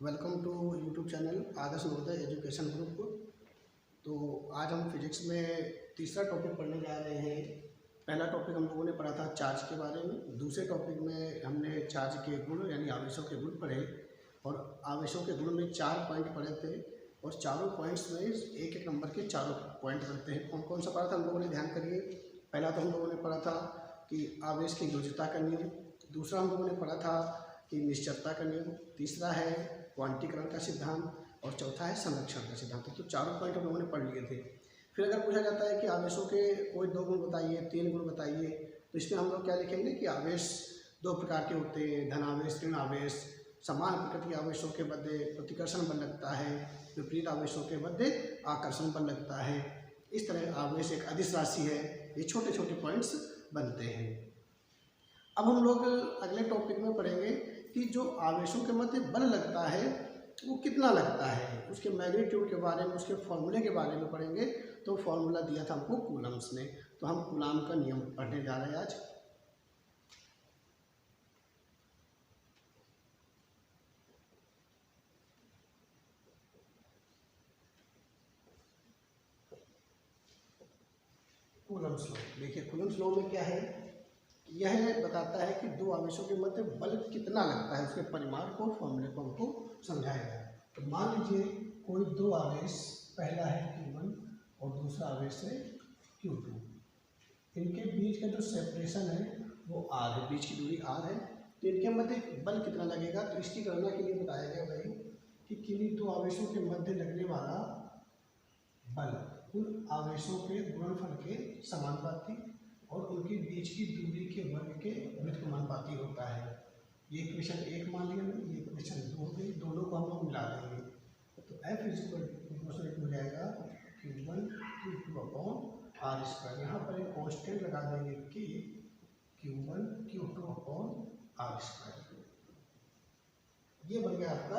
Welcome to YouTube channel Adarsh Navodaya education group. तो आज हम फिजिक्स में तीसरा टॉपिक पढ़ने जा रहे हैं। पहला टॉपिक हम लोगों ने पढ़ा था चार्ज के बारे में। दूसरे टॉपिक में हमने चार्ज के गुण यानी आवेशों के गुण पढ़े और आवेशों के गुण में 4 पॉइंट पढ़े थे और चारों पॉइंट्स में एक एक नंबर के चारों पॉइंट पढ़ते हैं। कौन कौन सा पढ़ा था हम लोगों ने, ध्यान करिए। पहला तो हम लोगों ने पढ़ा था कि आवेश की योज्यता का नियम, दूसरा हम लोगों ने पढ़ा था कि निश्चलता का नियम, तीसरा है क्वांटीकरण का सिद्धांत और चौथा है संरक्षण का सिद्धांत। तो चारों पॉइंट हम लोगों ने पढ़ लिए थे। फिर अगर पूछा जाता है कि आवेशों के कोई 2 गुण बताइए, 3 गुण बताइए, तो इसमें हम लोग क्या लिखेंगे कि आवेश 2 प्रकार के होते हैं, धनावेश, ऋण आवेश। समान प्रकृति आवेशों के मध्य प्रतिकर्षण बल लगता है, विपरीत आवेशों के मध्य आकर्षण बल लगता है। इस तरह आवेश एक अदिश राशि है। ये छोटे छोटे पॉइंट्स बनते हैं। अब हम लोग अगले टॉपिक में पढ़ेंगे कि जो आवेशों के मध्य बल लगता है वो कितना लगता है, उसके मैग्नीट्यूड के बारे में, उसके फॉर्मूले के बारे में पढ़ेंगे। तो फॉर्मूला दिया था हमको कूलम्स ने, तो हम कूलाम का नियम पढ़ने जा रहे हैं आज। कूलम्स लॉ, देखिए कूलम्स लॉ में क्या है, यह बताता है कि 2 आवेशों के मध्य बल कितना लगता है, उसके परिमाण को, फॉर्मूले को हमको समझाएगा। तो मान लीजिए कोई 2 आवेश, पहला है Q1 और दूसरा आवेश है Q2। इनके बीच का जो सेपरेशन है वो R है, बीच की दूरी R है। तो इनके मध्य बल कितना लगेगा, तो इसकी गणना के लिए बताया गया भाई कि किन्हीं 2 आवेशों के मध्य लगने वाला बल उन आवेशों के गुणनफल के समानुपाती और उनके बीच की दूरी के वर्ग के व्युत्क्रमानुपाती होता है। ये इक्वेशन 1 मान लिया मैंने, ये इक्वेशन 2 हो गई, दोनों को हम लोग मिला देंगे। तो F इक्वल हो जाएगा Q1 Q2 upon R square. यहाँ पर एक कॉन्स्टेंट लगा देंगे कि Q1 Q2 upon R square. ये बन गया आपका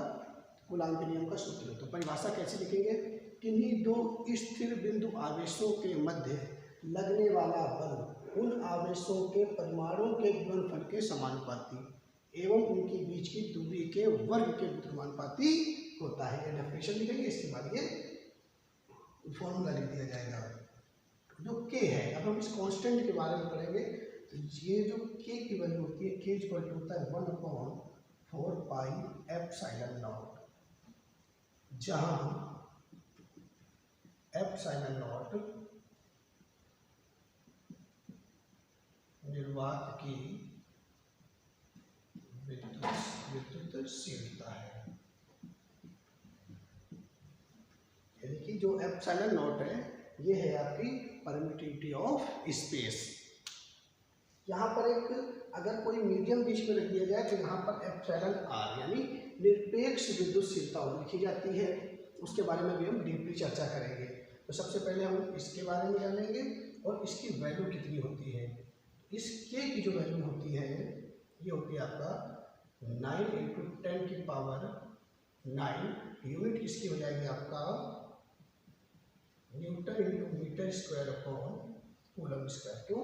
कूलाम के नियम का सूत्र। तो परिभाषा कैसे लिखेंगे, किन्हीं 2 स्थिर बिंदु आवेशों के मध्य लगने वाला बल उन आवेशों के परिमाणों के गुणनफल के समानुपाती एवं उनके बीच की दूरी के वर्ग के व्युत्क्रमानुपाती होता है। ये डेफिनेशन लिखेंगे, इसके बाद ये फॉर्मूला लिख दिया जाएगा जो K है। अब हम इस कांस्टेंट के बारे में पढ़ेंगे। तो ये जो K की वैल्यू होती है, K इक्वल टू होता है 1/4 पाई एप्सिलॉन नॉट, जहां एप्सिलॉन नॉट निर्वात की विद्युतशीलता है। यानी कि जो एप्सिलॉन नॉट है ये है आपकी परमिटिविटी ऑफ स्पेस। यहाँ पर एक अगर कोई मीडियम बीच में रख दिया जाए तो यहाँ पर एप्सिलॉन आर यानी निरपेक्ष विद्युतशीलता लिखी जाती है। उसके बारे में भी हम डीपली चर्चा करेंगे। तो सबसे पहले हम इसके बारे में जानेंगे और इसकी वैल्यू कितनी होती है। इस K की जो वैल्यू होती है ये होती है आपका 9 × 10 की पावर 9। यूनिट इसकी हो जाएगी आपका newton × metre square upon coulomb square. क्यों,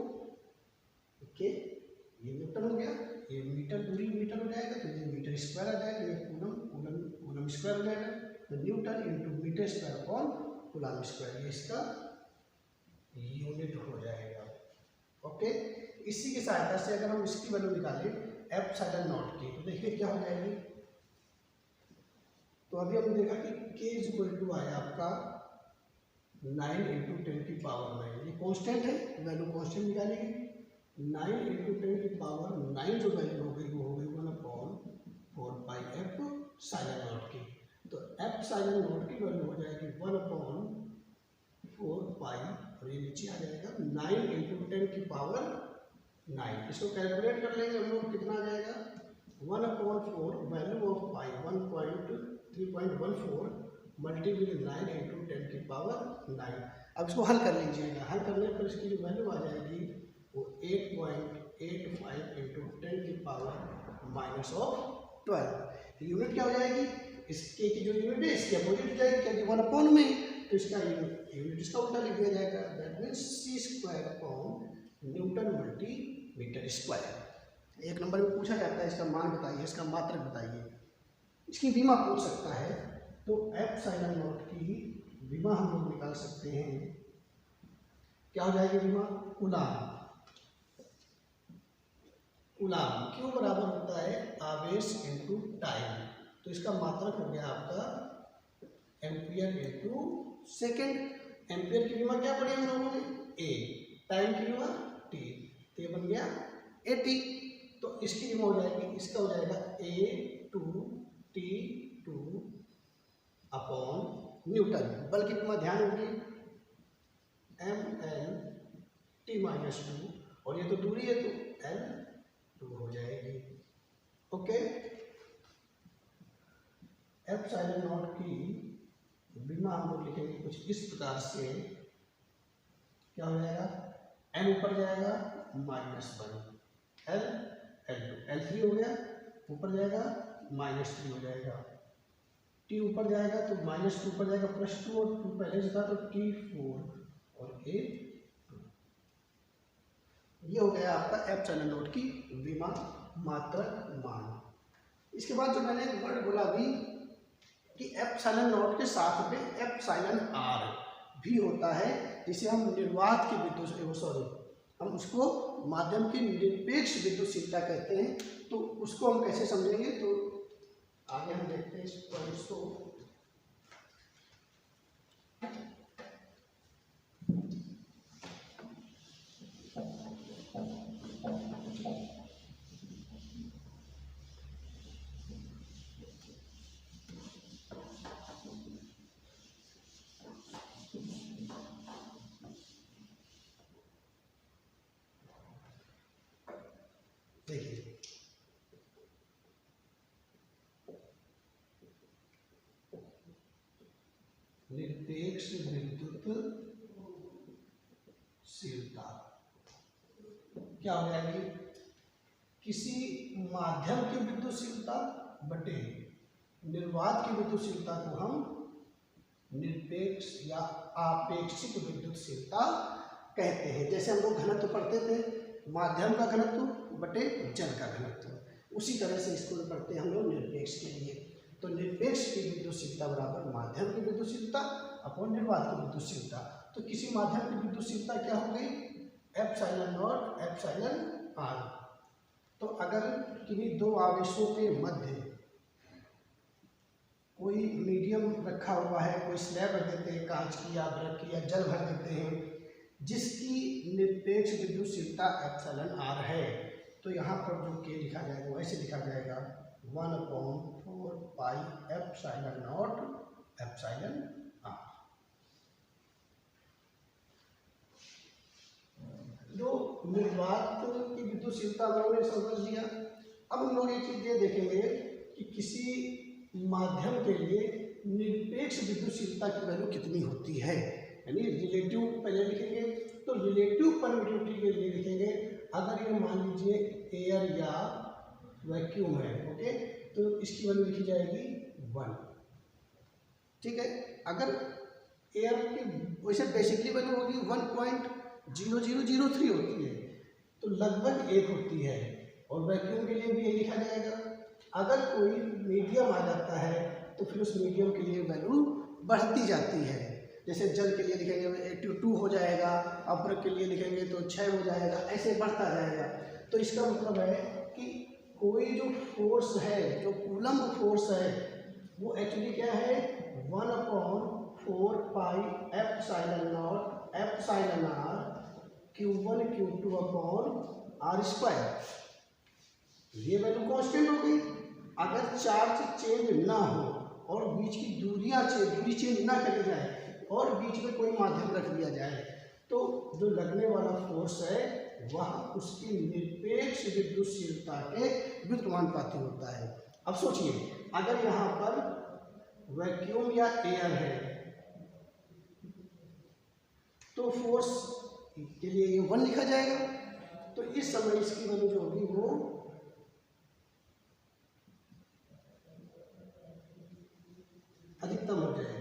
ओके, ये न्यूटन हो गया, ये मीटर, दूरी मीटर हो जाएगा, तो ये मीटर स्क्वायर आ जाएगा, ये कूलम स्क्वायर हो जाएगा। तो newton × metre square upon coulomb square, ये इसका यूनिट हो जाएगा। ओके, इसी की सहायता से अगर हम इसकी वैल्यू निकालें एप्सिलॉन नॉट की, तो देखिए क्या हो जाएगी। तो अभी हमने देखा कि K इक्वल टू आया आपका 9 × 10 की पावर 9। ये कांस्टेंट है, वैल्यू कांस्टेंट निकालेंगे। 9 × 10 की पावर 9 जो वैल्यू हो गई वो हो गई 1/4 पाई एप्सिलॉन नॉट की। तो एप्सिलॉन नॉट की वैल्यू हो जाएगी 1/4 पाई और ये नीचे आ जाएगा 9 × 10 की पावर 9। इसको कैलकुलेट कर लेंगे हम लोग, कितना आ जाएगा 1/4 वैल्यू ऑफ पाई 1.314 मल्टीप्लाई 9 × 10 की पावर 9। अब इसको हल कर लीजिएगा। हल करने पर इसकी जो वैल्यू आ जाएगी वो 8.85 × 10 की पावर -12। यूनिट क्या हो जाएगी, इसके की जो यूनिट है इसकी अपोजिट हो जाएगी, क्योंकि 1/, तो इसका यूनिट इसका उल्टा लिख दिया जाएगा। That means C² newton multi metre square. 1 number में पूछा जाता है इसका मान बताइए, इसका मात्रक बताइए। इसकी विमा पूछ सकता है, तो एप्सिलॉन नॉट की विमा हम लोग निकाल सकते हैं। क्या हो जाएगी विमा? कूलाम। कूलाम क्यों बराबर होता है आवेश इनटू टाइम, तो इसका मात्रक हो गया आपका एम्पियर इनटू सेकेंड। एम्पियर की विमा क्या पढ़ी हम लोगों ने? ए। टाइम की विमा टी, तो ये बन गया एटी। तो इसकी विमा हो जाएगी, इसका हो जाएगा A two T two upon newton. बल की विमा ध्यान होगी M N T minus two, और ये तो दूरी है तो एल टू हो जाएगी। ओके, एप्सिलॉन नॉट की विमा हम लोग लिखेंगे कुछ इस प्रकार से। क्या हो जाएगा? एम ऊपर जाएगा -1, एल L2, L3 हो गया, ऊपर जाएगा -3 हो जाएगा, T ऊपर जाएगा तो -2 ऊपर जाएगा +2, और 2 पहले से था तो T4 और A2। ये हो गया आपका एप्सिलॉन नॉट की विमा मात्रक मान। इसके बाद जो मैंने एक वर्ड बोला अभी कि एप्सिलॉन नॉट के साथ में एप्सिलॉन आर भी होता है, जिसे हम निर्वात की विद्युत हम उसको माध्यम की निरपेक्ष विद्युतशीलता कहते हैं। तो उसको हम कैसे समझेंगे, तो आगे हम देखते हैं इस पॉइंट्स को। देखिए, निरपेक्ष विद्युतशीलता क्या हो जाएगी? किसी माध्यम की विद्युतशीलता बटे निर्वात की विद्युतशीलता को हम निरपेक्ष या आपेक्षिक विद्युतशीलता कहते हैं। जैसे हम लोग घनत्व पढ़ते थे, माध्यम का घनत्व बटे जल का घनत्व, उसी तरह से इसको पढ़ते हैं हम लोग निरपेक्ष के लिए। तो निरपेक्ष की विद्युतशीलता बराबर माध्यम की विद्युतशीलता अपॉन निर्वात की विद्युतशीलता। तो किसी माध्यम की विद्युतशीलता क्या हो गई? Epsilon naught epsilon R. तो अगर किन्हीं दो आवेशों के मध्य कोई मीडियम रखा हुआ है, कोई स्लैब रख देते हैं कांच की या बर्फ की या जल भर देते हैं, जिसकी निरपेक्ष विद्युतशीलता एप्सिलॉन आर है, तो यहाँ पर जो के लिखा जाएगा वो ऐसे लिखा जाएगा 1/4 pi epsilon naught epsilon R. जो निर्वात की विद्युतशीलता हमने समझ लिया। अब हम लोग एक चीज ये देखेंगे कि किसी माध्यम के लिए निरपेक्ष विद्युतशीलता की वैल्यू कितनी होती है, यानी रिलेटिव पहले लिखेंगे। तो रिलेटिव परमिटिविटी के लिए लिखेंगे, अगर ये मान लीजिए एयर या वैक्यूम है, ओके, तो इसकी वैल्यू लिखी जाएगी 1। ठीक है, अगर एयर की वैसे बेसिकली वैल्यू होगी 1.0003 होती है, तो लगभग 1 होती है, और वैक्यूम के लिए भी ये लिखा जाएगा। अगर कोई मीडियम आ जाता है तो फिर उस मीडियम के लिए वैल्यू बढ़ती जाती है। जैसे जल के लिए लिखेंगे 82 हो जाएगा, अपर के लिए लिखेंगे तो 6 हो जाएगा, ऐसे बढ़ता जाएगा। तो इसका मतलब है कि कोई जो फोर्स है, जो कूलम्ब फोर्स है, वो एक्चुअली क्या है 1/4 pi epsilon naught epsilon R Q1 Q2 upon R square. ये वैल्यू कांस्टेंट हो गई। अगर चार्ज चेंज ना हो और बीच की दूरी चेंज ना करी जाए और बीच में कोई माध्यम रख दिया जाए, तो जो लगने वाला फोर्स है वह उसकी निरपेक्ष विद्युतशीलता के व्युत्क्रमानुपाती होता है। अब सोचिए, अगर यहाँ पर वैक्यूम या एयर है तो फोर्स के लिए ये 1 लिखा जाएगा। तो इस समय इसकी वैल्यू जो होगी वो अधिकतम हो जाएगी।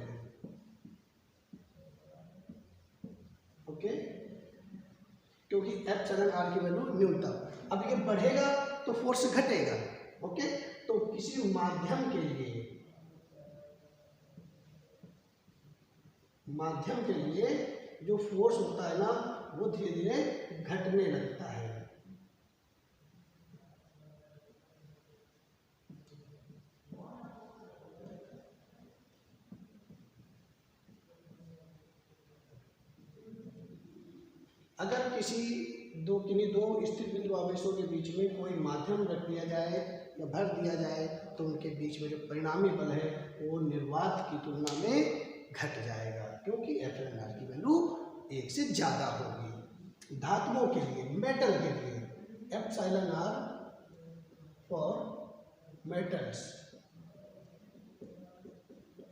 ओके, क्योंकि एप्सिलॉन आर की वैल्यू न्यूनतम। अब ये बढ़ेगा तो फोर्स घटेगा। ओके, तो किसी माध्यम के लिए माध्यम के लिए जो फोर्स होता है ना वो धीरे धीरे घटने लगता है। अगर किन्हीं दो स्थिर बिंदु आवेशों के बीच में कोई माध्यम रख दिया जाए या भर दिया जाए तो उनके बीच में जो परिणामी बल है वो निर्वात की तुलना में घट जाएगा, क्योंकि एप्सिलॉन आर की वैल्यू 1 से ज़्यादा होगी। धातुओं के लिए, मेटल के लिए एप्सिलॉन आर फॉर मेटल्स,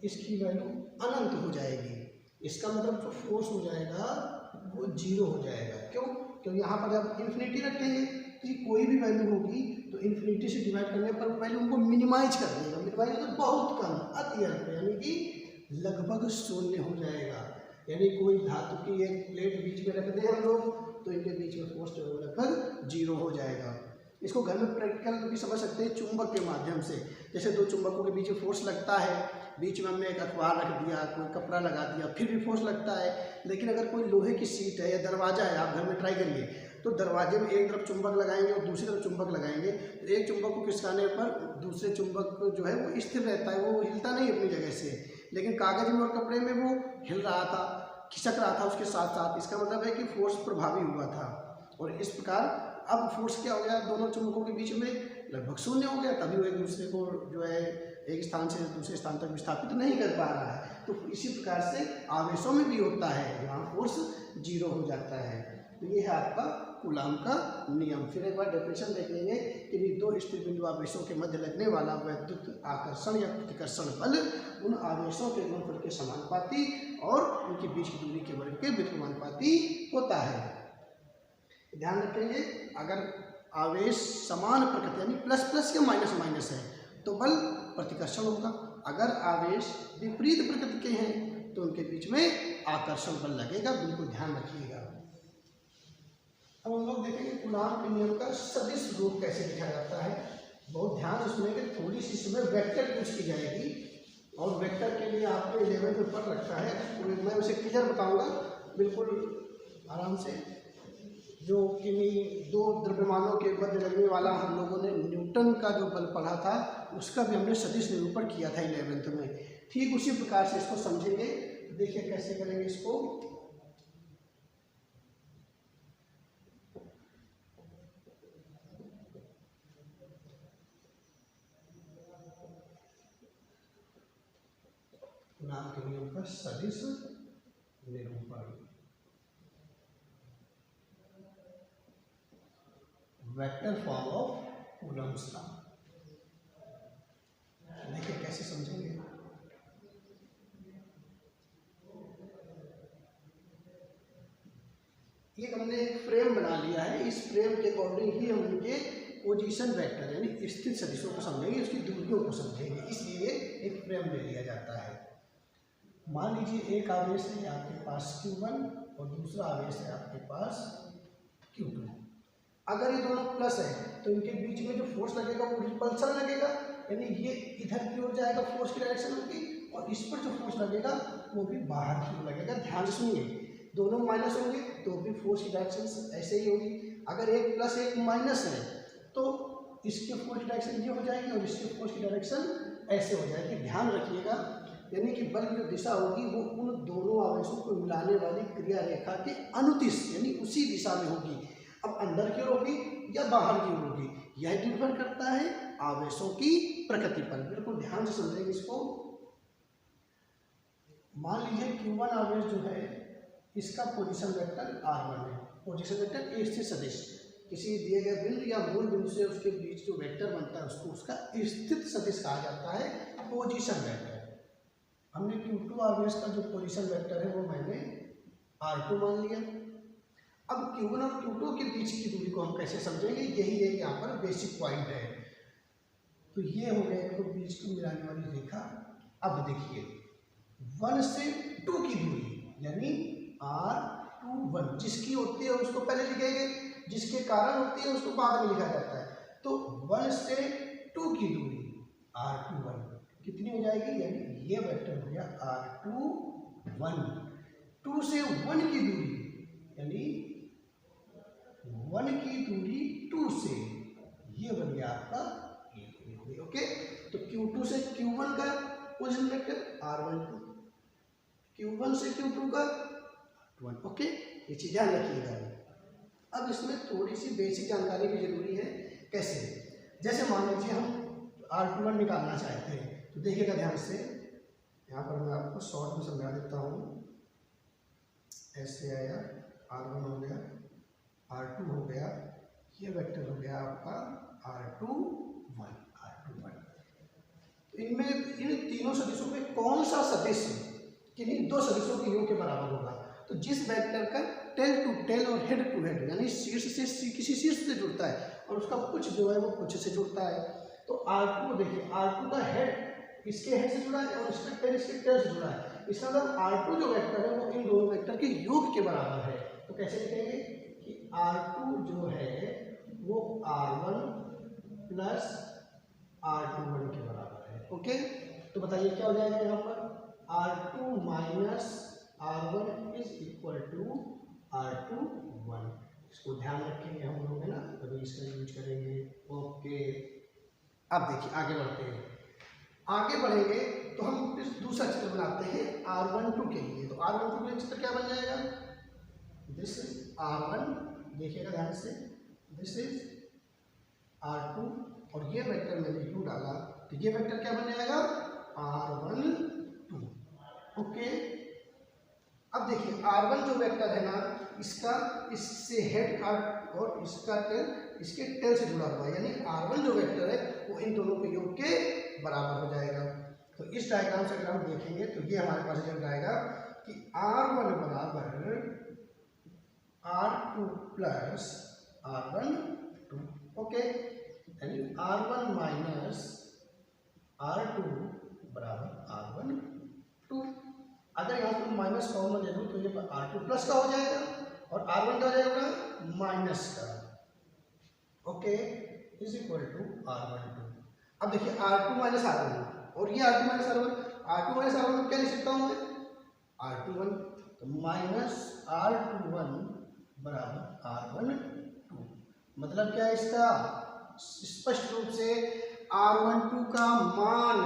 इसकी वैल्यू अनंत हो जाएगी। इसका मतलब जो फोर्स हो जाएगा वो 0 हो जाएगा। क्यों? क्योंकि यहाँ पर जब इन्फिनिटी रखेंगे तो कोई भी वैल्यू होगी तो इन्फिनिटी से डिवाइड करने पर वैल्यू उनको मिनिमाइज कर देगा। मिनिमाइज मतलब बहुत कम, अति अल्प, यानी कि लगभग शून्य हो जाएगा। यानी कोई धातु की एक प्लेट बीच में रख दें हम लोग तो इनके बीच में फोर्स जो है लगभग 0 हो जाएगा। इसको घर में प्रैक्टिकल भी समझ सकते हैं चुंबक के माध्यम से। जैसे दो चुंबकों के बीच में फोर्स लगता है, बीच में हमने एक अखबार रख दिया, कोई कपड़ा लगा दिया, फिर भी फोर्स लगता है। लेकिन अगर कोई लोहे की सीट है या दरवाजा है, आप घर में ट्राई करिए, तो दरवाजे में एक तरफ चुंबक लगाएंगे और दूसरी तरफ चुंबक लगाएंगे तो एक चुंबक को खिसकाने पर दूसरे चुंबक जो है वो स्थिर रहता है, वो हिलता नहीं अपनी जगह से। लेकिन कागज में और कपड़े में वो हिल रहा था, खिसक रहा था उसके साथ साथ। इसका मतलब है कि फोर्स प्रभावी हुआ था। और इस प्रकार अब फोर्स क्या हो गया, दोनों चुंबकों के बीच में लगभग शून्य हो गया, तभी वो एक दूसरे को जो है एक स्थान से दूसरे स्थान तक विस्थापित नहीं कर पा रहा है। तो इसी प्रकार से आवेशों में भी होता है, यहाँ फोर्स 0 हो जाता है। तो ये है आपका कूलाम का नियम। फिर एक बार डेफिनेशन देख लेंगे कि दो स्थिर बिंदु आवेशों के मध्य लगने वाला वैद्युत आकर्षण या प्रतिकर्षण बल उन आवेशों के गुणनफल के समानुपाती और उनके बीच की दूरी के वर्ग के व्युत्क्रमानुपाती होता है। ध्यान रखेंगे, अगर आवेश समान प्रकृति यानी प्लस प्लस या माइनस माइनस है तो बल प्रतिकर्षण होगा। अगर आवेश विपरीत प्रकृति के हैं तो उनके बीच में आकर्षण बल लगेगा। बिल्कुल ध्यान रखिएगा। अब हम लोग देखेंगे कूलाम के नियम का सदिश रूप कैसे लिखा जाता है। बहुत ध्यान से सुनेंगे, थोड़ी सी इसमें वेक्टर पूछ की जाएगी और वेक्टर के लिए आपको 11 में पढ़ रखा है, मैं उसे क्लियर बताऊंगा बिल्कुल आराम से। जो किन्हीं दो द्रव्यमानों के मध्य लगने वाला हम लोगों ने न्यूटन का जो बल पढ़ा था उसका भी हमने सदिश निरूपण किया था 11th में। ठीक उसी प्रकार से इसको समझेंगे। देखिए कैसे करेंगे इसको। नाम के नियम का सदिश निरूपण, vector form of Coulomb's law. देखिए कैसे समझेंगे। ये हमने एक फ्रेम बना लिया है, इस फ्रेम के अकॉर्डिंग ही हम उनके पोजीशन वेक्टर यानी स्थित सदिशों को समझेंगे, उसकी दूरियों को समझेंगे, इसलिए एक फ्रेम ले लिया जाता है। मान लीजिए एक आवेश है आपके पास Q1 और दूसरा आवेश है आपके पास Q2। अगर ये दोनों प्लस है तो इनके बीच में जो फोर्स लगेगा वो रिपल्सन लगेगा, यानी ये इधर की ओर जाएगा, फोर्स की डायरेक्शन होगी, और इस पर जो फोर्स लगेगा वो भी बाहर की ओर लगेगा। ध्यान से सुनिए, दोनों माइनस होंगे तो भी फोर्स की डायरेक्शन ऐसे ही होगी। अगर एक प्लस एक माइनस है तो इसके फोर्स की डायरेक्शन ये हो जाएगी और इसके फोर्स की डायरेक्शन ऐसे हो जाएगी। ध्यान रखिएगा, यानी कि बल की जो दिशा होगी वो उन दोनों आवेशों को मिलाने वाली क्रिया रेखा के अनुदिश यानी उसी दिशा में होगी। अब अंदर की ओर होगी या बाहर की ओर होगी, यह निर्भर करता है आवेशों की प्रकृति पर। बिल्कुल ध्यान से समझेंगे इसको। मान लीजिए Q1 आवेश जो है इसका पोजीशन वेक्टर R1 है। पोजीशन वेक्टर एक स्थित सदिश, किसी दिए गए बिंदु या मूल बिंदु से उसके बीच जो वेक्टर बनता है उसको उसका स्थित सदिश कहा जाता है, पोजीशन वेक्टर। हमने Q2 आवेश का जो पोजीशन वेक्टर है वो मैंने R2 मान लिया। अब Q1 और Q2 के बीच की दूरी को हम कैसे समझेंगे, यही है यहाँ पर बेसिक पॉइंट है। तो ये हो गया तो बीच को मिलाने वाली रेखा। अब देखिए 1 से 2 की दूरी यानी R21 जिसकी होती है उसको पहले लिखेंगे, जिसके कारण होती है उसको बाद में लिखा जाता है। तो 1 से 2 की दूरी R21 कितनी हो जाएगी, यानी ये वेक्टर हो गया R2 1, 2 से 1 की दूरी यानी 1 की दूरी 2 से, ये बन गया आपका ये दूरी हो गई। ओके, तो Q2 से Q1 का पोजीशन वेक्टर R12, Q1 से Q2 का R21। ओके, ये चीज ध्यान रखिएगा। अब इसमें थोड़ी सी बेसिक जानकारी भी जरूरी है। कैसे? जैसे मान लीजिए हम R21 निकालना चाहते हैं, तो देखिएगा ध्यान से, यहाँ पर मैं आपको शॉर्ट में समझा देता हूँ। ऐसे आया, R1 हो गया, R2 हो गया, ये वेक्टर हो गया आपका R21, R21। तो इनमें इन तीनों सदिशों में कौन सा सदिश किन्हीं दो सदिशों के योग के बराबर होगा? तो जिस वेक्टर का टेल टू टेल और हेड टू हेड यानी शीर्ष से किसी शीर्ष से जुड़ता है और उसका पुच्छ जो है वो पुच्छ से जुड़ता है। तो R2 देखिए, R2 का हेड इसके हेड से जुड़ा है और इसका टेल इसके टेल से जुड़ा है। इसका मतलब R2 जो वेक्टर है वो इन दोनों वेक्टर के योग के बराबर है। तो कैसे लिखेंगे कि R2 जो है वो R1 प्लस R21 के बराबर है। ओके, तो बताइए क्या हो जाएगा यहाँ पर? R2 minus R1 is equal to R21। इसको ध्यान रखेंगे हम लोग, है ना, तभी इसका यूज करेंगे। ओके, अब देखिए आगे बढ़ते हैं। आगे बढ़ेंगे तो हम इस दूसरा चित्र बनाते हैं R12 के लिए। तो R12 के लिए चित्र क्या बन जाएगा? दिस इज R1, देखिएगा ध्यान से, दिस इज R2 और ये वेक्टर मैंने U डाला, तो ये वेक्टर क्या बन जाएगा? R12। ओके, अब देखिए R1 जो वेक्टर है ना, इसका इससे हेड और इसका टेल इसके टेल से जुड़ा हुआ है, यानी R1 जो वेक्टर है वो इन दोनों के योग के बराबर हो जाएगा। तो इस डायग्राम से अगर हम देखेंगे तो ये हमारे पास रिजल्ट आएगा कि R1 बराबर R2 प्लस R12। ओके, यानी R1 माइनस R2 बराबर R12। अगर यहाँ पर माइनस कॉमन ले लूँ तो ये R2 प्लस का हो जाएगा और R1 का हो जाएगा माइनस का। Okay, is equal to R12। अब देखिए R2 माइनस R1 और ये R2 माइनस R1 क्या लिख सकता हूँ मैं? R21। तो माइनस R21 बराबर R12। मतलब क्या है इसका? स्पष्ट रूप से R12 का मान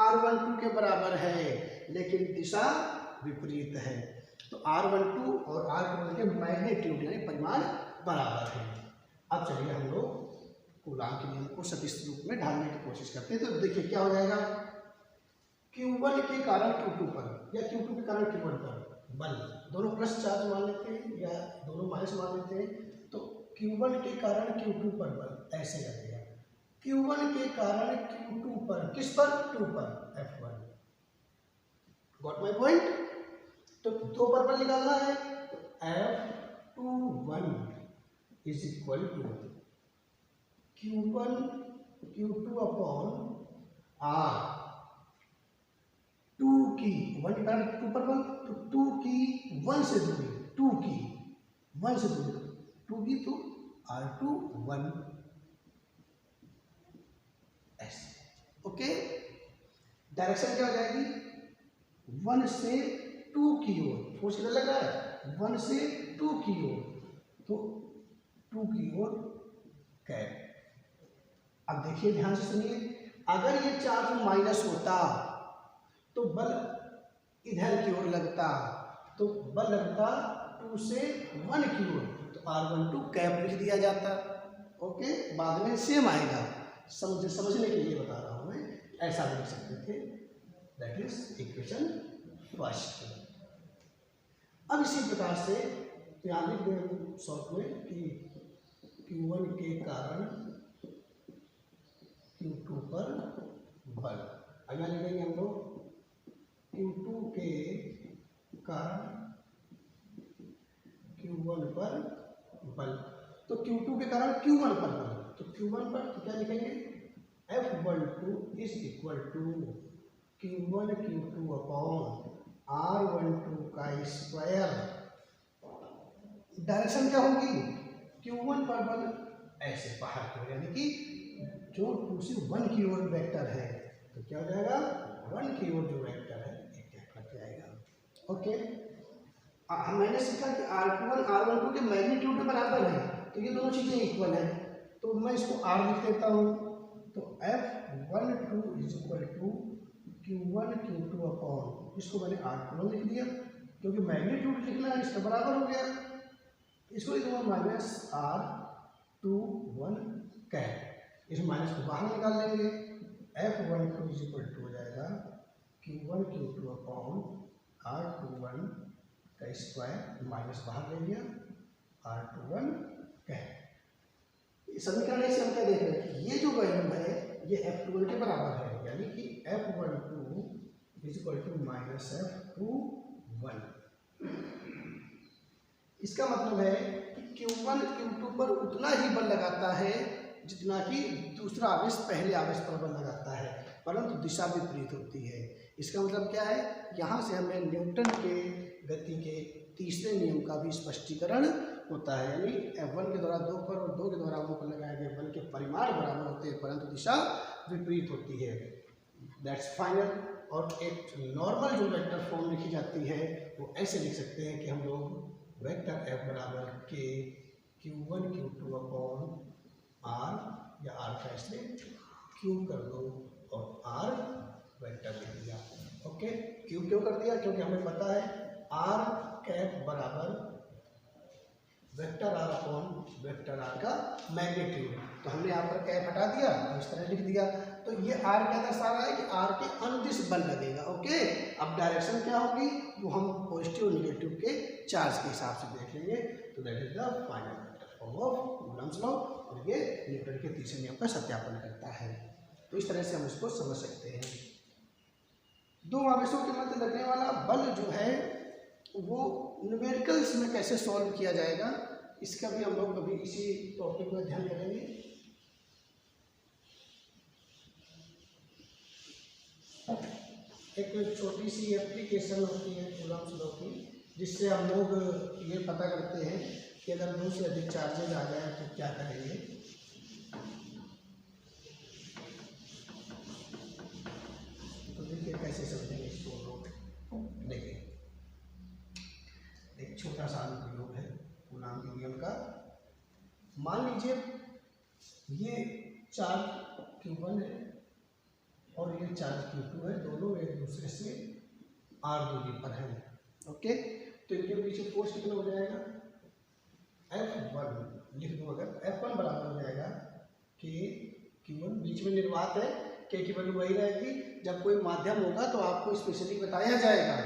R12 के बराबर है, लेकिन दिशा विपरीत है। तो R12 और R21 के मैग्नीट्यूड यानी परिमाण बराबर है। अब चलिए हम लोग कूलाम के नियम को सदिश रूप में ढालने की कोशिश करते हैं। तो देखिए क्या हो जाएगा? Q1 के कारण Q2 पर या Q2 के कारण Q1 पर बल, दोनों प्लस चार्ज मान लेते हैं या दोनों माइनस मान लेते हैं। तो Q1 के कारण Q2 पर बल ऐसे लगेगा, Q1 के कारण Q2 पर, किस पर? 2 पर, F1। Got my point? तो दो पर बल निकालना है, तो F21 is equal to Q1 Q2 upon R, 2 की 1 के कारण 2 पर बल, तो 2 की 1 से दूरी, 2 की 1 से दूरी, 2 की तो R21 ऐसे। ओके, डायरेक्शन क्या हो जाएगी? 1 से 2 की ओर, फोर्स कितना लग रहा है? 1 से 2 की ओर, तो 2 की ओर कैप। अब देखिए ध्यान से सुनिए, अगर ये चार्ज माइनस होता तो बल इधर की ओर लगता, तो बल लगता 2 से 1 की ओर, तो R12 कैप लिख दिया जाता। ओके, बाद में सेम आएगा, समझने के लिए बता रहा हूं मैं, ऐसा लिख सकते थे। That is equation first. अब इसी प्रकार से यहाँ लिख दें शॉर्ट में कि Q1 के कारण Q2 पर बल, अगर लिखेंगे हम लोग Q2 के कारण Q1 पर बल, तो Q2 के कारण Q1 पर बल, तो Q1 पर तो क्या लिखेंगे? F12 is equal to Q1 Q2 upon R12 का स्क्वायर। डायरेक्शन क्या होगी? Q1 पर बल ऐसे बाहर की ओर, यानी कि जो 2 से 1 की ओर वेक्टर है, तो क्या हो जाएगा? 1 की ओर जो वेक्टर है एक कैप लग जाएगा। ओके, मैंने सीखा कि R21 R12 के मैग्नीट्यूड के बराबर है, तो ये दोनों चीज़ें इक्वल है, तो मैं इसको R लिख देता हूँ। तो F12 is equal to Q1 Q2 upon, इसको मैंने R12 लिख दिया क्योंकि मैग्नीट्यूड लिखना है, इसका बराबर हो गया। इसको लिख दूँगा माइनस R21 कैप, इस माइनस को बाहर निकाल लेंगे। F12 इज इक्वल टू हो जाएगा Q1 Q2 अपॉन R21 का स्क्वायर, माइनस बाहर ले लिया, R21 कैप। समीकरण से हम क्या देख रहे हैं कि ये जो वैल्यू है ये F12 के बराबर है, यानी कि F12 is equal to minus F21। इसका मतलब है कि Q1 Q2 पर उतना ही बल लगाता है जितना कि दूसरा आवेश पहले आवेश पर बल लगाता है, परंतु दिशा विपरीत होती है। इसका मतलब क्या है, यहाँ से हमें न्यूटन के गति के तीसरे नियम का भी स्पष्टीकरण होता है, यानी F1 के द्वारा 2 पर और 2 के द्वारा वो पर लगाए गए बल के परिमाण बराबर होते हैं परंतु दिशा विपरीत होती है। That's final. और एक नॉर्मल जो वेक्टर फॉर्म लिखी जाती है वो ऐसे लिख सकते हैं कि हम लोग वेक्टर F बराबर के Q1 Q2 अपॉन R, या R का इसलिए क्यूब कर दो और R वेक्टर लिख दिया। ओके, क्यूब क्यों कर दिया, क्योंकि हमें पता है R कैप बराबर vector R upon vector R का मैग्नीट्यूड, तो हमने यहाँ पर कैप हटा दिया और इस तरह लिख दिया। तो ये R क्या दर्शा रहा है कि R के अनुदिश बल लगेगा। ओके, अब डायरेक्शन क्या होगी वो हम पॉजिटिव और निगेटिव के चार्ज के हिसाब से देख लेंगे। तो that is the final vector form of Coulomb's law, और ये न्यूटन के तीसरे नियम का सत्यापन करता है। तो इस तरह से हम इसको समझ सकते हैं। दो आवेशों के मध्य लगने वाला बल जो है वो न्यूमेरिकल्स में कैसे सॉल्व किया जाएगा, इसका भी हम लोग कभी इसी टॉपिक में ध्यान करेंगे। एक छोटी सी एप्लीकेशन होती है कूलम्ब्स लॉ की, जिससे हम लोग ये पता करते हैं कि अगर 2 से अधिक चार्जेज आ जाए तो क्या करेंगे। तो देखिए कैसे समझेंगे इसको लोग। देखिए एक छोटा सा अनुप्रयोग है कूलम्ब के नियम का। मान लीजिए ये चार्ज Q1 है और ये चार्ज Q2 है, दोनों एक दूसरे से R दूरी पर है। ओके, तो इनके पीछे फोर्स कितना हो जाएगा, F1 लिख दो। अगर F1 बराबर हो जाएगा कि Q1, बीच में निर्वात है, K की वैल्यू वही रहेगी। जब कोई माध्यम होगा तो आपको स्पेशली बताया जाएगा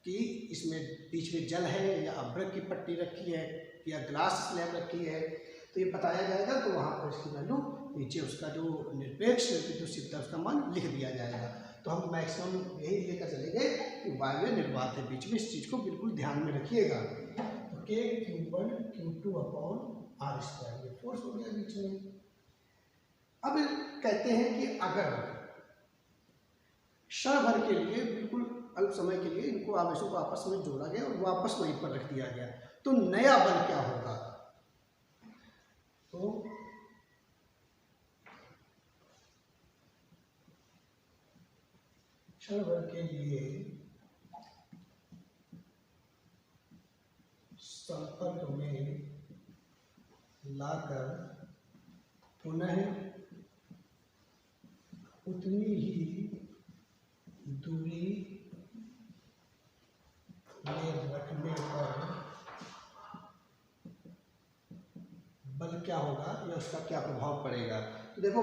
कि इसमें बीच में जल है या अभ्रक की पट्टी रखी है या ग्लास स्लैब रखी है, तो ये बताया जाएगा। तो वहाँ पर इसकी वैल्यू नीचे उसका जो निरपेक्ष विद्युत सिद्धा उसका मान लिख दिया जाएगा। तो हम मैक्सिमम यही लेकर चलेंगे कि वायु निर्वात है बीच में, इस चीज़ को बिल्कुल ध्यान में रखिएगा। तो K Q1 Q2 upon R square, ये फोर्स हो गया बीच में। अब कहते हैं कि अगर क्षण भर के लिए, बिल्कुल अल्प समय के लिए इनको आवेशों को आपस में जोड़ा गया और वापस वहीं पर रख दिया गया, तो नया बल क्या होगा। तो क्षण भर के लिए संपर्क में लाकर पुनः उतनी ही दूरी में रखने पर बल क्या होगा या उसका क्या प्रभाव पड़ेगा। तो देखो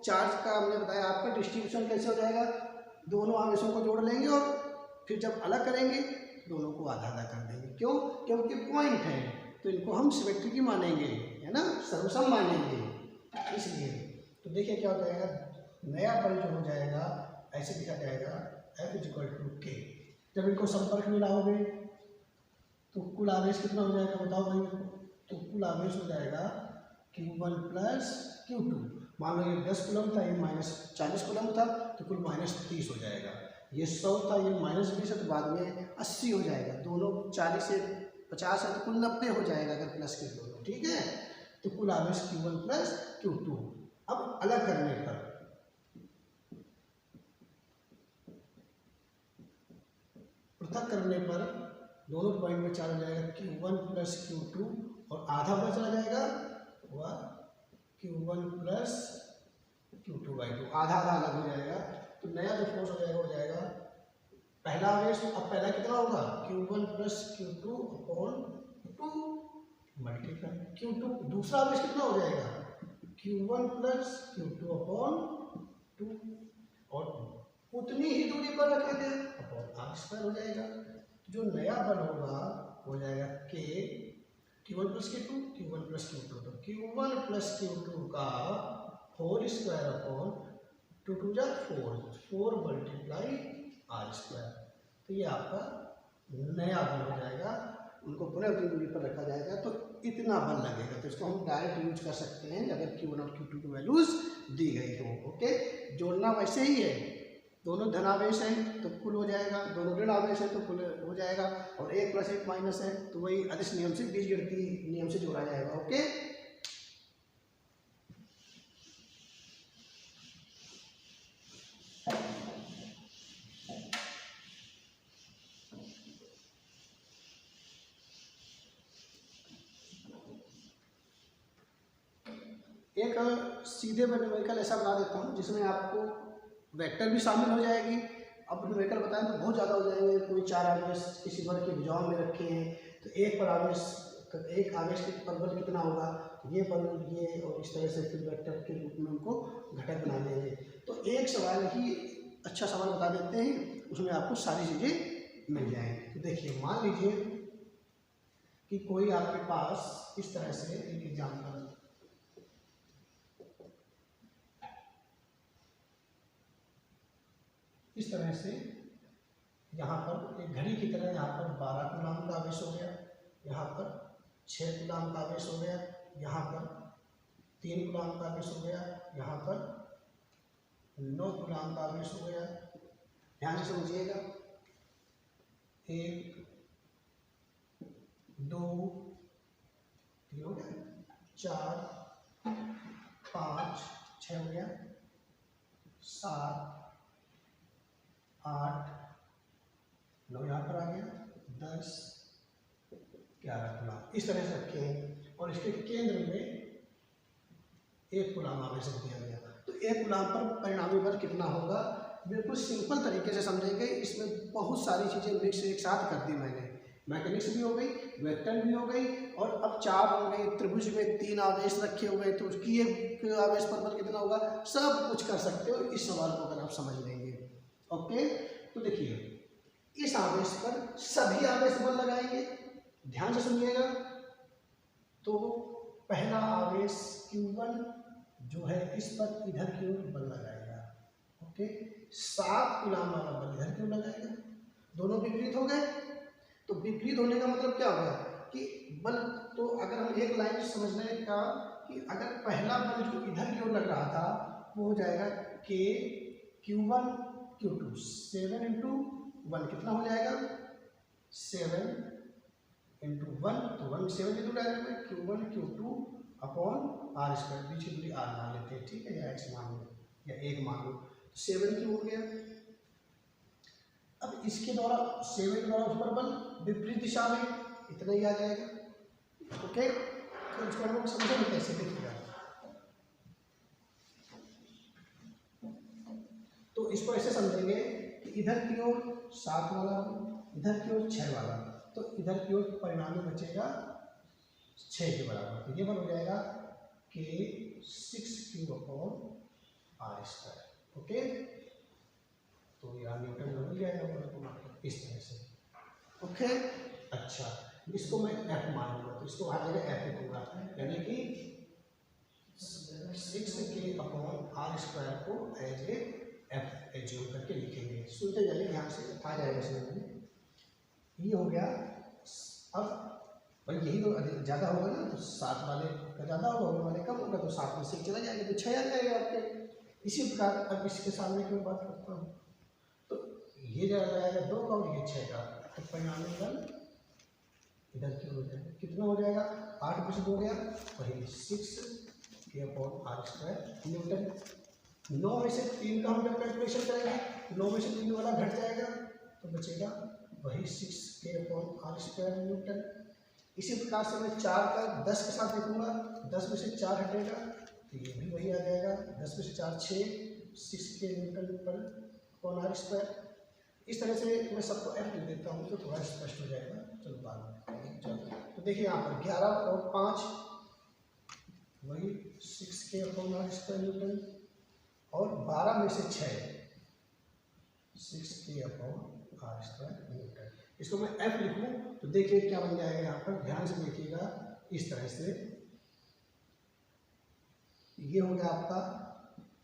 चार्ज का हमने बताया आपका डिस्ट्रीब्यूशन कैसे हो जाएगा, दोनों आवेशों को जोड़ लेंगे और फिर जब अलग करेंगे दोनों को आधा आधा कर देंगे। क्यों, क्योंकि पॉइंट है तो इनको हम सिमेट्रिक मानेंगे, है ना, सर्वसम मानेंगे, इसलिए। तो देखिए क्या हो जाएगा, नया बल जो हो जाएगा ऐसे लिखा जाएगा F = K। जब इनको संपर्क में लाओगे तो कुल आवेश कितना हो जाएगा बताओ भाई। तो कुल आवेश हो जाएगा Q1 + Q2। मान लो ये 10 कूलम था, ये -40 कूलम था, तो कुल -30 हो जाएगा। ये 100 था, ये -20 है, तो बाद में 80 हो जाएगा। दोनों 40 से 50 है तो कुल 90 हो जाएगा अगर प्लस के दोनों, ठीक है। तो कुल आवेश Q1 + Q2। अब अलग करने पर प्रथम पृथक करने पर दोनों पॉइंट में चार्ज हो जाएगा Q1 प्लस Q2 और आधा पता चला जाएगा वह Q1 प्लस Q2/2, आधा आधा अलग हो जाएगा। तो नया जो फोर्स हो जाएगा पहला आवेश, अब पहला कितना होगा Q1 plus Q2 upon 2 multiply Q2, दूसरा आवेश कितना हो जाएगा Q1 प्लस Q2 अपॉन 2 और उतनी ही दूरी पर रखे थे अपॉन r² हो जाएगा। जो नया बल होगा हो जाएगा K Q1 plus Q2 Q1 plus Q2, तो Q1 प्लस Q2 का होल स्क्वायर अपॉन 2 2 जा 4 मल्टीप्लाई r²। तो ये आपका नया बल हो जाएगा, उनको पुनः उतनी दूरी पर रखा जाएगा तो इतना बल लगेगा। तो इसको हम डायरेक्ट यूज कर सकते हैं अगर Q1 और Q2 की वैल्यूज दी गई हो। ओके, जोड़ना वैसे ही है, दोनों धनावेश हैं तो कुल हो जाएगा, दोनों ऋण आवेश है तो कुल हो जाएगा, और 1 प्लस 1 माइनस है तो वही अदिश नियम से, बीजगणितीय नियम से जोड़ा जाएगा। ओके, एक सीधे न्यूमेरिकल ऐसा बना देता हूँ जिसमें आपको वेक्टर भी शामिल हो जाएगी। अब न्यूमेरिकल बताएं तो बहुत ज़्यादा हो जाएंगे, कोई 4 आवेश किसी बल की भुजाओं में रखे हैं तो एक आवेश के पर बल कितना होगा, ये बल ये, और इस तरह से फिर वेक्टर के रूप में उनको घटक बना देंगे। तो एक सवाल ही अच्छा सवाल बता देते हैं, उसमें आपको सारी चीज़ें मिल जाएंगी। तो देखिए, मान लीजिए कि कोई आपके पास इस तरह से एक एग्जाम्पल, इस तरह से यहाँ पर एक घड़ी की तरह यहाँ पर 12 कूलाम का आवेश हो गया, यहाँ पर 6 कूलाम का आवेश हो गया, यहाँ पर 3 कूलाम का आवेश हो गया, यहाँ पर 9 कूलाम का आवेश हो गया। ध्यान से समझिएगा, 1 2 3 हो गया, 4 5 6 हो गया, 7 8 9 यहाँ पर आ गया, 10 11 कूलाम इस तरह से रखे हैं, और इसके केंद्र में 1 कूलाम आवेश दिया गया। तो 1 कूलाम पर परिणामी बल कितना होगा, बिल्कुल सिंपल तरीके से समझेंगे। इसमें बहुत सारी चीज़ें मिक्स एक साथ कर दी मैंने, मैकेनिक्स भी हो गई, वेक्टर भी हो गई, और अब 4 हो गई, त्रिभुज में 3 आवेश रखे हुए तो उसकी एक आवेश पर बल कितना होगा, सब कुछ कर सकते हो इस सवाल को अगर आप समझ लेंगे। ओके, तो देखिए इस आवेश पर सभी आवेश बल लगाएंगे, ध्यान से सुनिएगा। तो पहला आवेश Q1 जो है इस पर इधर की ओर बल लगाएगा। ओके, 7 कूलाम वाला बल इधर की ओर लगाएगा, दोनों विपरीत हो गए। तो विपरीत होने का मतलब क्या होगा कि बल, तो अगर हम एक लाइन समझने का कि अगर पहला बल जो इधर की ओर लग रहा था वो हो जाएगा K Q1 Q2, 7 इंटू 1 कितना हो जाएगा 7 इंटू 1, तो 1 7 की दूरी डायरेक्ट में Q1 Q2 अपॉन r², बीच की दूरी r मान लेते हैं, ठीक है, या x मान लो या 1 मान लो, 7 की हो गया। अब इसके द्वारा 7 के द्वारा उस पर बल विपरीत दिशा में इतना ही आ जाएगा। ओके, तो इसको हम लोग समझेंगे कैसे, देखिएगा। तो इसको ऐसे समझेंगे कि इधर की ओर 7 वाला, इधर की ओर 6 वाला, तो इधर की ओर परिणामी बचेगा 6 के बराबर, तो ये बल हो जाएगा K 6Q upon r²। Okay, तो यहाँ न्यूटन में मिल जाएगा इस तरह से। ओके, अच्छा, इसको मैं F मानूंगा तो इसको हर जगह F लिखूंगा, यानी कि 6K अपॉन r² को एज ए F एज्यूम करके लिखेंगे। सुनते जाइए ध्यान से, आ जाएगा समझ में। ये हो गया। अब भाई यही तो ज़्यादा होगा ना, तो 7 वाले का ज़्यादा होगा, वो वाले कम होगा, तो 7 में से चला जाएगा तो 6 आ जाएगा आपके। इसी प्रकार अब इसके सामने की मैं बात करता हूँ, तो ये जाएगा 2 का और ये 6 का, तो परिणामी बल इधर की हो जाएगा, कितना हो जाएगा 8 में से 2 गया, वही 6K अपॉन r² न्यूटन। 9 में से 3 का हम जब कैलकुलेशन करेंगे, 9 में से 3 वाला घट जाएगा तो बचेगा वही 6K/r² न्यूटन। इसी प्रकार से मैं 4 का 10 के साथ लिखूंगा, 10 में से 4 हटेगा तो ये भी वही आ जाएगा, 10 में से 4 6, 6K न्यूटन/r²। इस तरह से मैं सबको F लिख देता हूँ तो थोड़ा स्पष्ट हो जाएगा। चलो बाद में चलो, तो देखिए यहाँ पर 11 और 5 वही 6K/r² न्यूटन, और 12 में से 6 6K/r² न्यूटन। इसको मैं F लिखूँ तो देखिए क्या बन जाएगा, यहाँ पर ध्यान से देखिएगा। इस तरह से ये हो गया आपका,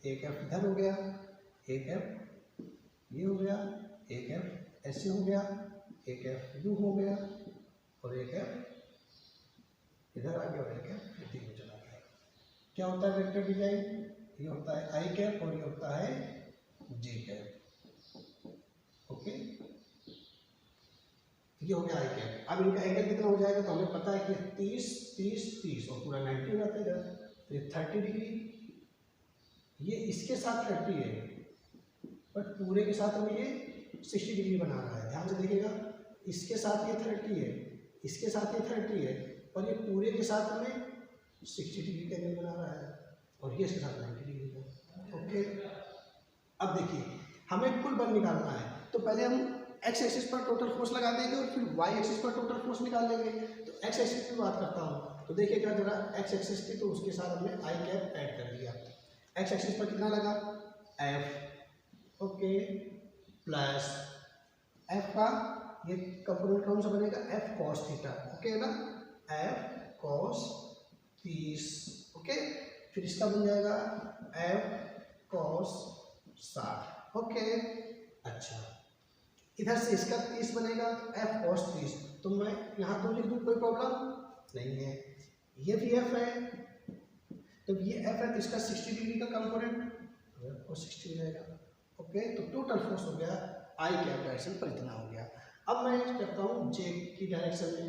एक F इधर हो गया, एक F ये हो गया, एक F ऐसे हो गया, एक F यूँ हो गया, और एक F इधर आ गया, और एक F इधर चला गया। क्या होता है वेक्टर डिजाइन? ये होता है i कैप और ये होता है j कैप। ओके, ये हो गया i कैप। अब इनका एंगल कितना हो जाएगा, तो हमें पता है कि 30 30 30 और पूरा 90 हो जाता है इधर, तो ये 30 डिग्री। ये इसके साथ 30 है, बट पूरे के साथ हमें ये 60 डिग्री बना रहा है। ध्यान से देखिएगा, इसके साथ ये 30 है, इसके साथ ये 30 है, और ये पूरे के साथ हमें 60 डिग्री का एंगल बना रहा है, और ये इसके साथ 90 डिग्री का। ओके, अब देखिए हमें कुल बल निकालना है, तो पहले हम एक्स एक्सिस पर टोटल फोर्स लगा देंगे और फिर वाई एक्सिस पर टोटल फोर्स निकाल लेंगे। तो एक्स एक्सिस की बात करता हूँ, तो देखिएगा जरा एक्स एक्सिस की, तो उसके साथ हमने आई कैप ऐड कर दिया। एक्स एक्सिस पर कितना लगा, एफ, ओके, प्लस एफ का ये कंपोनेंट कौन सा बनेगा, एफ कॉस थीटा, ओके है ना, एफ कॉस 30, ओके। फिर इसका बन जाएगा एफ कॉस 60, ओके। अच्छा, इधर से इसका 30 बनेगा, एफ कॉस 30, तो मैं यहाँ तो लिख दूँ, कोई प्रॉब्लम नहीं है। ये भी एफ है, तो ये एफ है, तो इसका 60 डिग्री का कंपोनेंट और 60 हो जाएगा, ओके। तो टोटल फोर्स हो गया आई कैप डायरेक्शन पर इतना हो गया। अब मैं करता हूँ जे की डायरेक्शन में,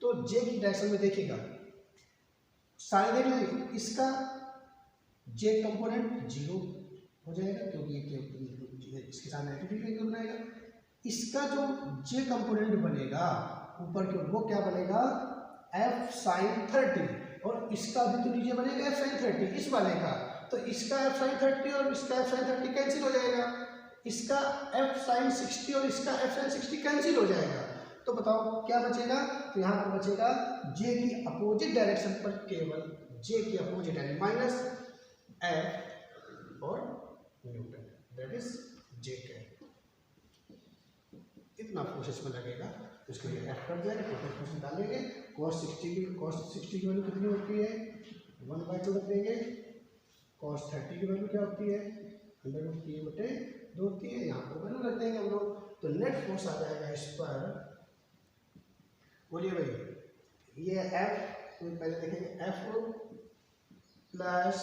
तो जे की डायरेक्शन में देखिएगा साइन देख लेंगे, इसका जे कंपोनेंट 0 हो जाएगा क्योंकि इसके साथ नेगेटिव एंगल बनाएगा। इसका जो जे कंपोनेंट बनेगा ऊपर की ओर, वो क्या बनेगा, एफ साइन 30, और इसका भी तो नीचे बनेगा एफ साइन 30 इस वाले का, तो इसका एफ साइन 30 और इसका एफ साइन 30 कैंसिल हो जाएगा, इसका एफ साइन 60 और इसका एफ साइन 60 कैंसिल हो जाएगा। तो बताओ क्या बचेगा, तो यहाँ पर बचेगा जे की अपोजिट डायरेक्शन पर केवल जे की अपोजिट यानी माइनस एफ और Newton, that is J cap. इतना फोर्स इसमें लगेगा, उसके लिए एफ कर जाएगा, टोटल फोर्स निकालेंगे। cos 60 की वैल्यू कितनी होती है, 1/2 रख देंगे। cos 30 की वैल्यू क्या होती है, 100/3/2 होती है, यहाँ पर वैल्यू रख देंगे हम लोग। तो नेट फोर्स आ जाएगा इस पर, बोलिए भाई, ये एफ, तो पहले देखेंगे F plus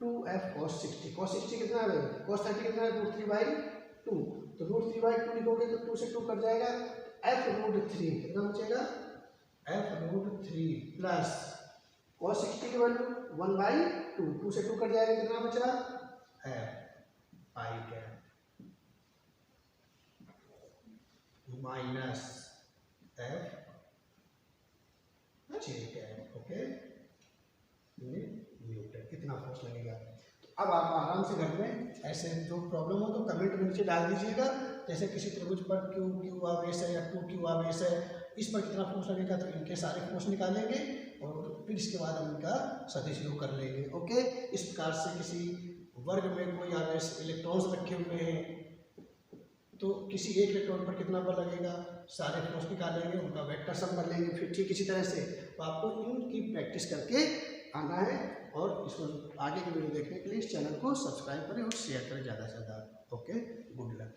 2f cos 60, cos 60 कितना है, cos 30 कितना है, √3/2, तो √3/2 लिखोगे तो 2 से 2 कट जाएगा, f√3 कितना बचेगा, f√3 प्लस cos 60 की वैल्यू 1/2, 2 से 2 कट जाएगा, कितना बचा, f आई कैप माइनस f जे कैप, ओके, न्यूटन। इतना फोर्स लगेगा। तो अब आप आराम से घर में ऐसे जो प्रॉब्लम हो तो कमेंट में नीचे डाल दीजिएगा। जैसे किसी त्रिभुज पर क्यू आवेश है या 2q आवेश है, इस पर कितना फोर्स लगेगा, तो इनके सारे फोर्स निकालेंगे और फिर इसके बाद हम इनका सदिश योग कर लेंगे, ओके। इस प्रकार से किसी वर्ग में कोई आवेश इलेक्ट्रॉन्स रखे हुए हैं, तो किसी एक इलेक्ट्रॉन पर कितना बल लगेगा, सारे फोर्स निकालेंगे, उनका वेक्टर सम कर लेंगे। फिर ठीक इसी तरह से तो आपको इनकी प्रैक्टिस करके आना है, और इसको आगे की वीडियो देखने के लिए इस चैनल को सब्सक्राइब करें और शेयर करें ज़्यादा से ज़्यादा। Okay, good luck.